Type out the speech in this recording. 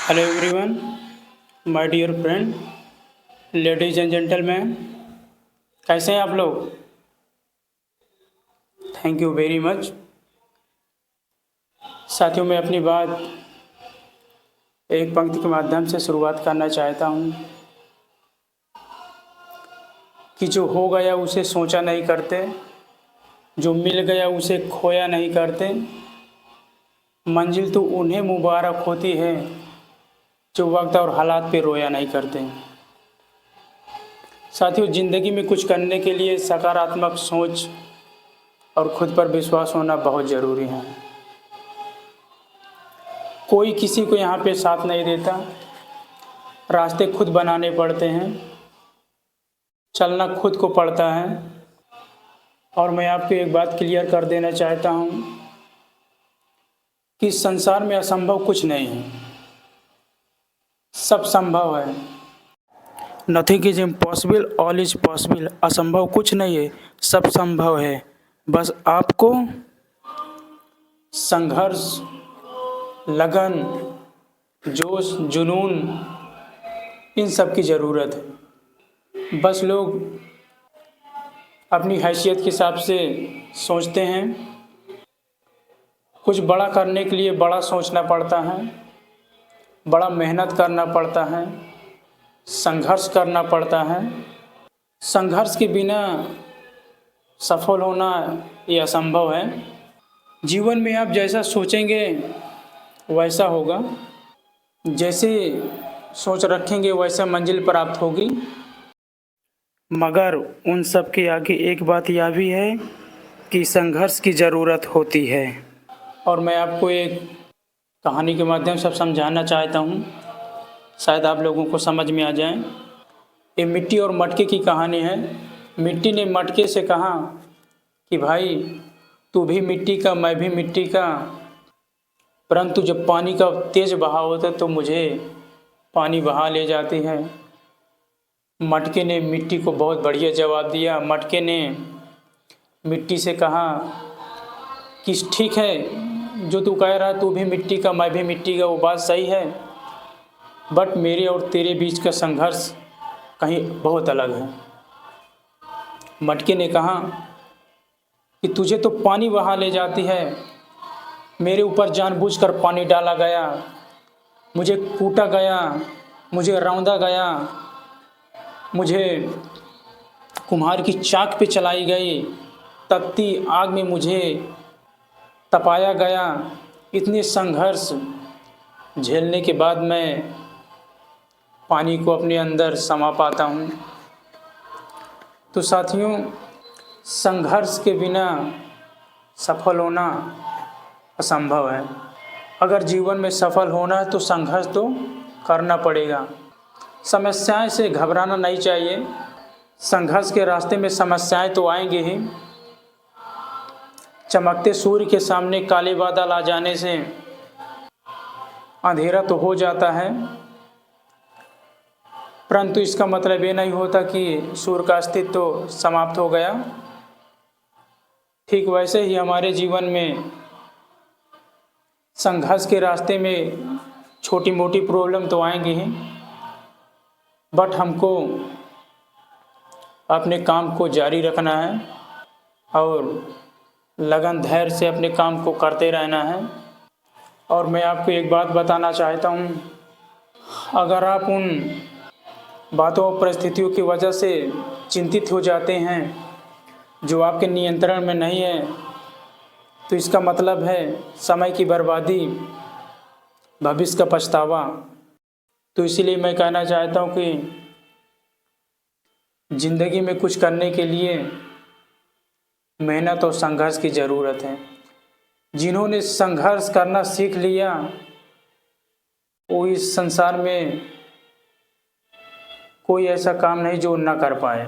Hello everyone, my dear friend, ladies and gentleman, कैसे हैं आप लोग। Thank you very much. साथियों, मैं अपनी बात एक पंक्ति के माध्यम से शुरुआत करना चाहता हूँ कि जो हो गया उसे सोचा नहीं करते, जो मिल गया उसे खोया नहीं करते। मंजिल तो उन्हें मुबारक होती है जो वक्त और हालात पे रोया नहीं करते। साथियों, ज़िंदगी में कुछ करने के लिए सकारात्मक सोच और खुद पर विश्वास होना बहुत ज़रूरी है। कोई किसी को यहाँ पे साथ नहीं देता, रास्ते खुद बनाने पड़ते हैं, चलना खुद को पड़ता है। और मैं आपको एक बात क्लियर कर देना चाहता हूँ कि इस संसार में असंभव कुछ नहीं है, सब संभव है। Nothing is impossible, all is possible. असंभव कुछ नहीं है, सब संभव है। बस आपको संघर्ष, लगन, जोश, जुनून, इन सब की ज़रूरत है। बस लोग अपनी हैसियत के हिसाब से सोचते हैं। कुछ बड़ा करने के लिए बड़ा सोचना पड़ता है, बड़ा मेहनत करना पड़ता है, संघर्ष करना पड़ता है। संघर्ष के बिना सफल होना ये असंभव है। जीवन में आप जैसा सोचेंगे वैसा होगा, जैसे सोच रखेंगे वैसा मंजिल प्राप्त होगी। मगर उन सब के आगे एक बात यह भी है कि संघर्ष की ज़रूरत होती है। और मैं आपको एक कहानी के माध्यम से समझाना चाहता हूँ, शायद आप लोगों को समझ में आ जाए। ये मिट्टी और मटके की कहानी है। मिट्टी ने मटके से कहा कि भाई, तू भी मिट्टी का, मैं भी मिट्टी का, परंतु जब पानी का तेज बहाव होता है तो मुझे पानी बहा ले जाती है। मटके ने मिट्टी को बहुत बढ़िया जवाब दिया। मटके ने मिट्टी से कहा कि ठीक है, जो तू कह रहा है, तू भी मिट्टी का, मैं भी मिट्टी का, वो बात सही है, बट मेरे और तेरे बीच का संघर्ष कहीं बहुत अलग है। मटके ने कहा कि तुझे तो पानी बहा ले जाती है, मेरे ऊपर जानबूझकर पानी डाला गया, मुझे कूटा गया, मुझे रौंदा गया, मुझे कुम्हार की चाक पे चलाई गई, तपती आग में मुझे तपाया गया। इतने संघर्ष झेलने के बाद मैं पानी को अपने अंदर समा पाता हूँ। तो साथियों, संघर्ष के बिना सफल होना असंभव है। अगर जीवन में सफल होना है तो संघर्ष तो करना पड़ेगा। समस्याएं से घबराना नहीं चाहिए। संघर्ष के रास्ते में समस्याएं तो आएंगी ही। चमकते सूर्य के सामने काले बादल आ जाने से अंधेरा तो हो जाता है, परंतु इसका मतलब ये नहीं होता कि सूर्य का अस्तित्व तो समाप्त हो गया। ठीक वैसे ही हमारे जीवन में संघर्ष के रास्ते में छोटी मोटी प्रॉब्लम तो आएंगी ही, बट हमको अपने काम को जारी रखना है और लगन धैर्य से अपने काम को करते रहना है। और मैं आपको एक बात बताना चाहता हूँ, अगर आप उन बातों और परिस्थितियों की वजह से चिंतित हो जाते हैं जो आपके नियंत्रण में नहीं है, तो इसका मतलब है समय की बर्बादी, भविष्य का पछतावा। तो इसीलिए मैं कहना चाहता हूँ कि ज़िंदगी में कुछ करने के लिए मेहनत और संघर्ष की ज़रूरत है। जिन्होंने संघर्ष करना सीख लिया वो इस संसार में कोई ऐसा काम नहीं जो न कर पाए।